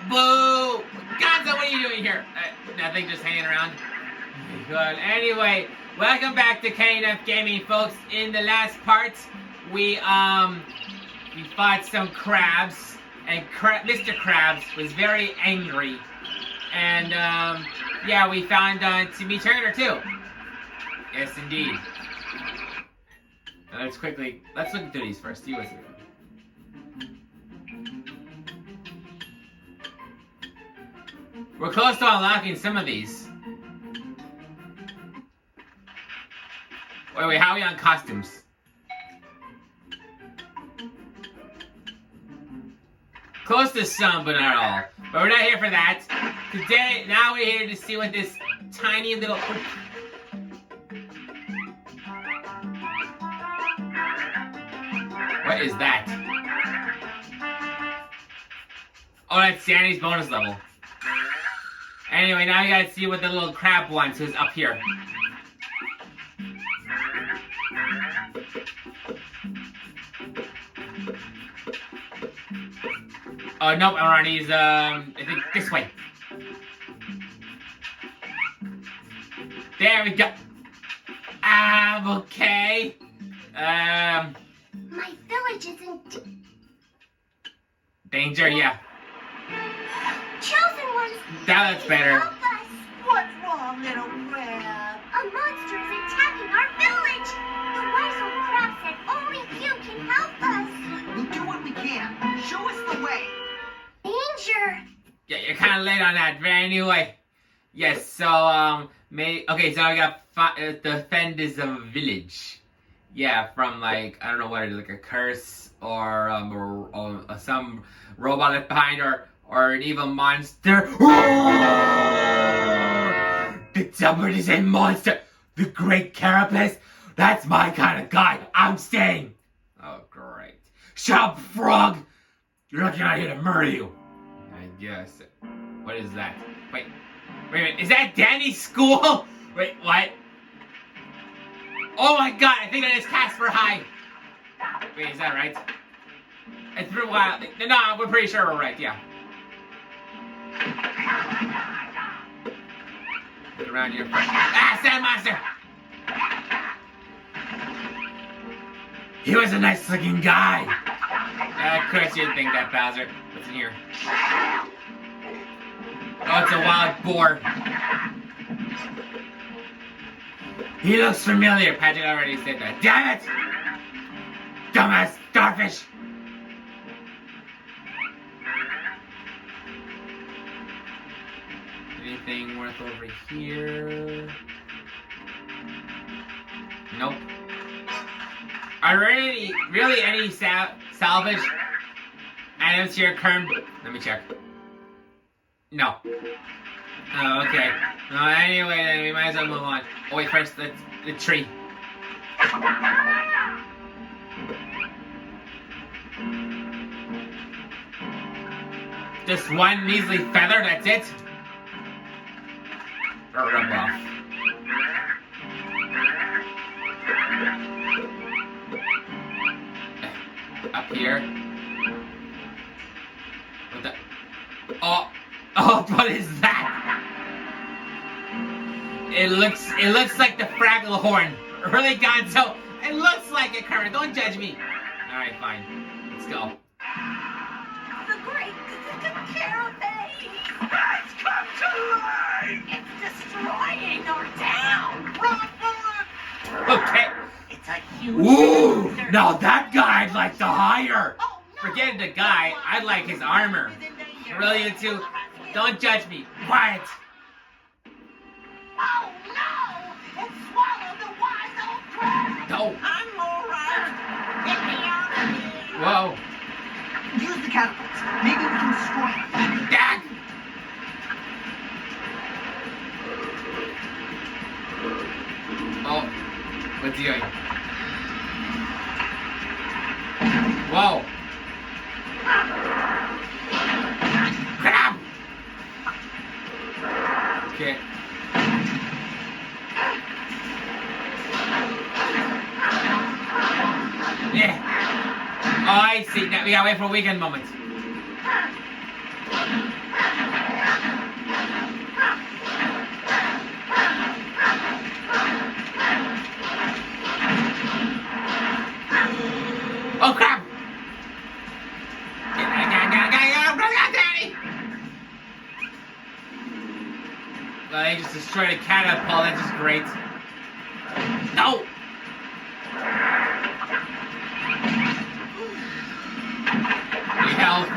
Boo! Gonzo, what are you doing here? Nothing, just hanging around. Good. Anyway, welcome back to KNF Gaming, folks. In the last part, we fought some crabs, and Mr. Krabs was very angry. And, yeah, we found Timmy Turner, too. Yes, indeed. Now, let's look through these first. See what's in them. We're close to unlocking some of these. Wait, how are we on costumes? Close to some, but not all. But we're not here for that. Today, now we're here to see what this tiny little... What is that? Oh, that's Danny's bonus level. Anyway, now you gotta see what the little crab wants, who's up here. Oh, nope, Arnie's, I think this way. There we go. Okay. My village is in danger, yeah. Chosen ones! Now that's better. Help us! What's wrong, little crab? A monster is attacking our village! The wise old crab said only you can help us! We'll do what we can. Show us the way. Danger! Yeah, you're kind of late on that, but anyway. Yes, so, okay, so I got defend this village. Yeah, from, like, I don't know what it is, like a curse, or some robot left behind, or an evil monster. The Dumber is a monster! The Great Carapace? That's my kind of guy! I'm staying! Oh, great. Shut up, frog! You're lucky I'm not here to murder you! I guess. What is that? Wait a minute, is that Danny's school? Wait, what? Oh my god, I think that is Casper High! Wait, is that right? It's been a while. No, we're pretty sure we're right, yeah. Get around here. Ah, Sand Monster! He was a nice looking guy! Of course you didn't think that, Bowser. What's in here? Oh, it's a wild boar. He looks familiar. Patrick already said that. Damn it! Dumbass starfish! Anything worth over here? Nope. Are there really any salvage items here current? Let me check. No. Oh, okay. No, anyway, then we might as well move on. Oh, wait, first, the tree. Just one measly feather, that's it? Or rub off. Up here. What the? Oh, what is that? It looks like the Fraggle horn. Really, Gonzo? It looks like it, Kermit. Don't judge me. All right, fine. Let's go. The great carapace has come to life! It's destroying our town! Run for it! Okay. It's a huge... Ooh! Now that guy I'd like to hire. Oh, no. Forget the guy. I'd like his armor. Really, you two? Don't judge me. Quiet. Oh no! It swallowed the wise old crab! No. I'm alright! Get me out of here! Whoa. Use the catapults. Maybe we can destroy it. Dad. Oh. What's he doing? Whoa. Crab. Okay. Yeah. Oh, I see. Now we gotta wait for a weekend moment. Oh, they just destroyed a catapult. That's just great. No! Need help.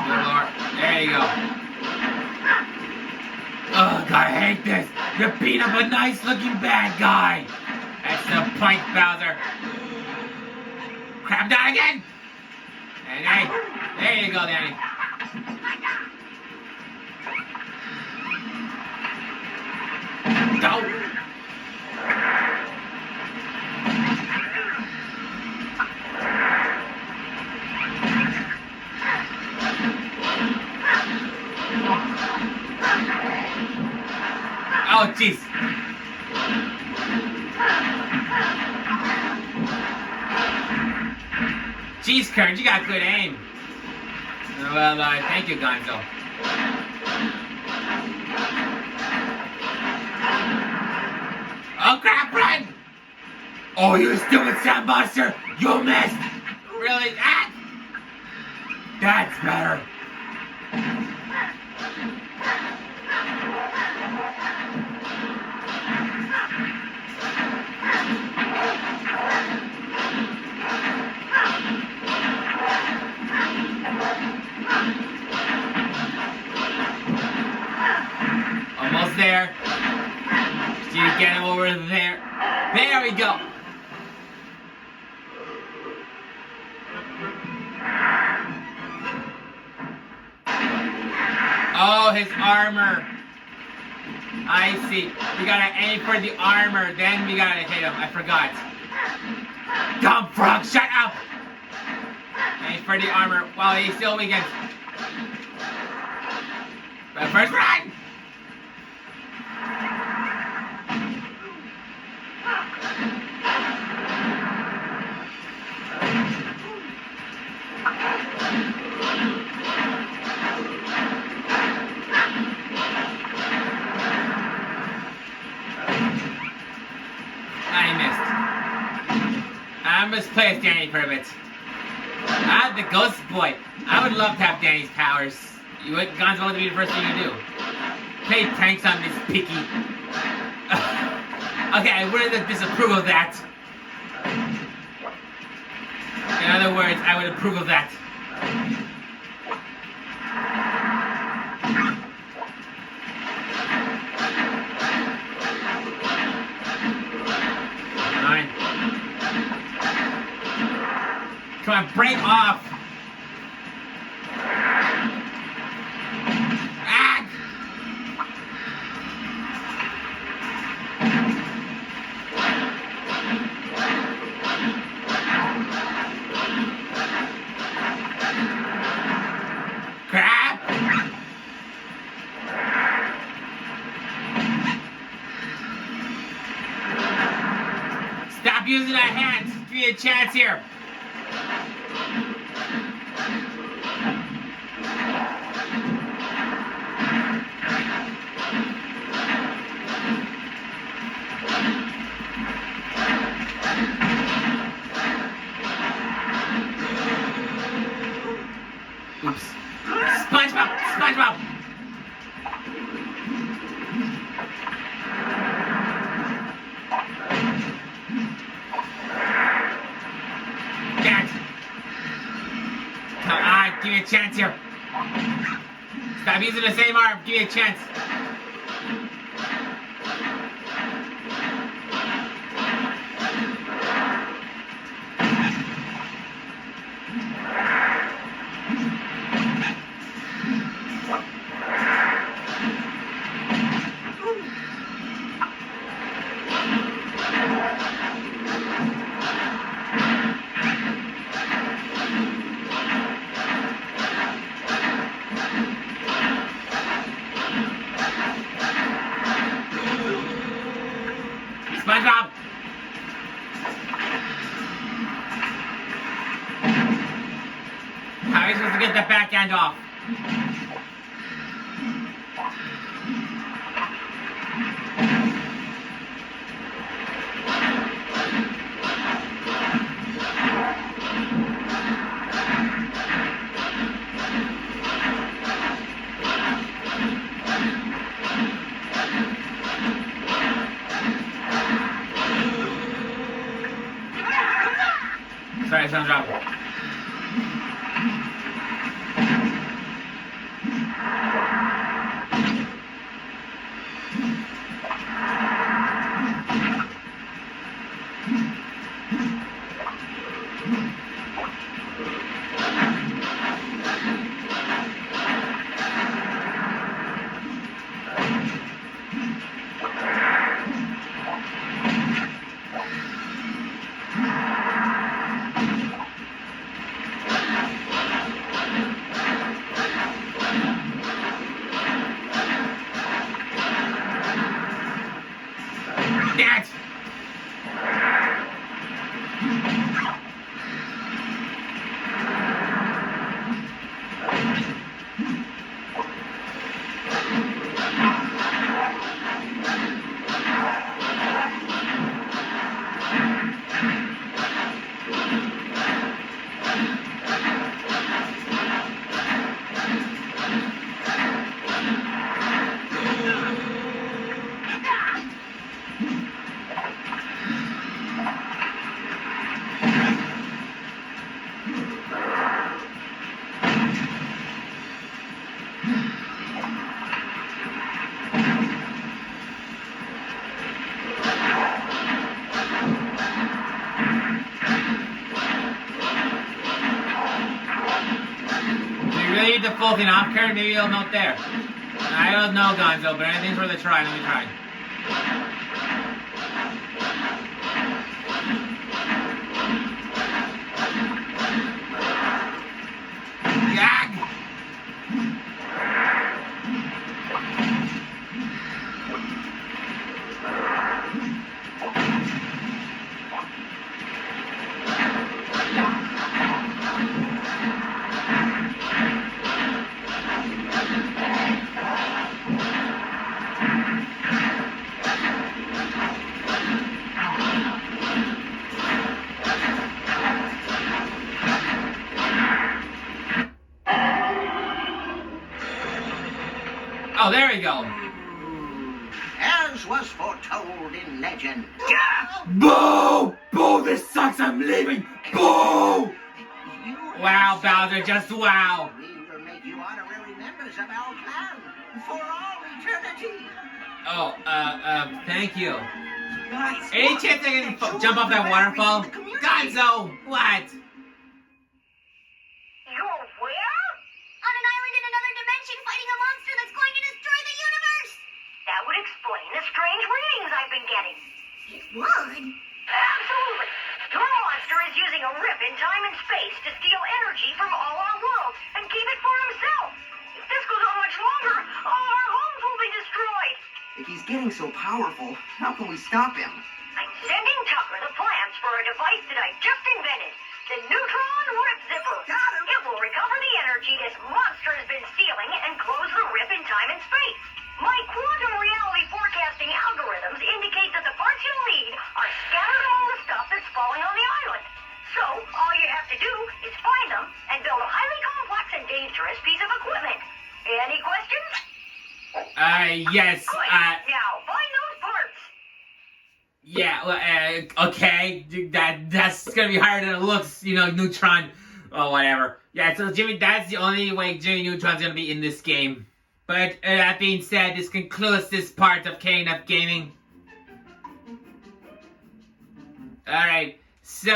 Good Lord. There you go. Ugh, I hate this. You're beating up a nice looking bad guy. That's the point, Bowser. Crap down again. And hey, there you go, Danny. Go. Oh, jeez. Jeez, Kurt, you got good aim. Well, thank you, Gonzo. Oh, crap, run! Oh, you stupid sandbuster! You missed! Really? Ah! That's better. Almost there. Just need to get him over there. There we go. Oh, his armor. I see. We gotta aim for the armor, then we gotta hit him. I forgot. Dumb frog, shut up! Aim for the armor while he's still weakened. But first, run! I misplaced Danny for a bit. I'm the ghost boy. I would love to have Danny's powers. You would, Gonzo would be the first thing you do. Play tanks on this picky. Okay, I wouldn't disapprove of that. In other words, I would approve of that. Come on, break off! Ah! Crap! Stop using that hand! Give me a chance here! Oops. SpongeBob! SpongeBob! Damn it! Come on, give me a chance here. Stop using the same arm. Give me a chance. SpongeBob! How are you supposed to get the backhand off? Alright, someone's dropping. That! Really need the full thing off, Karen? Maybe it'll melt there. I don't know, Gonzo, but anything's worth a try. Let me try. Gag! Oh, there we go. As was foretold in legend. Boo! Boo! This sucks! I'm leaving! Boo! Wow, Bowser, just wow. We will make you honorary members of our clan for all eternity. Oh, thank you. Any chance I can jump off that waterfall? Gonzo! What? You're where? On an island in another dimension fighting a monster that's going to destroy the universe! That would explain the strange readings I've been getting. It would? Absolutely. Your monster is using a rip in time and space to steal energy from all our worlds and keep it for himself. If this goes on much longer, all our homes will be destroyed. If he's getting so powerful, how can we stop him? I'm sending Tucker the plans for a device that I just invented. The Neutron Rip Zipper. Got him. It will recover the energy this monster has been stealing and close the rip in time and space. My quantum reality forecasting algorithms indicate that the parts you'll need are scattered among the stuff that's falling on the island. So, all you have to do is find them and build a highly complex and dangerous piece of equipment. Any questions? Yes, Good. Now, find those parts. yeah, well, okay, that's gonna be harder than it looks, you know, Neutron, or whatever. Yeah, so Jimmy, that's the only way Jimmy Neutron's gonna be in this game. But, that being said, this concludes this part of KNF Gaming. Alright, so,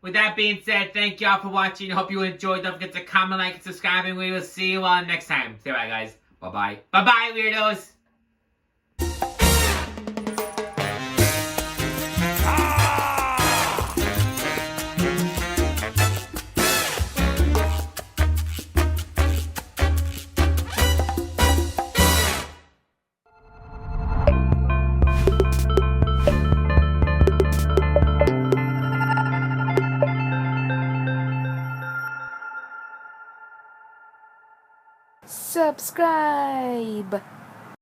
with that being said, thank y'all for watching. Hope you enjoyed. Don't forget to comment, like, and subscribe, and we will see you all next time. Say bye, guys. Bye-bye. Bye-bye, weirdos! Subscribe.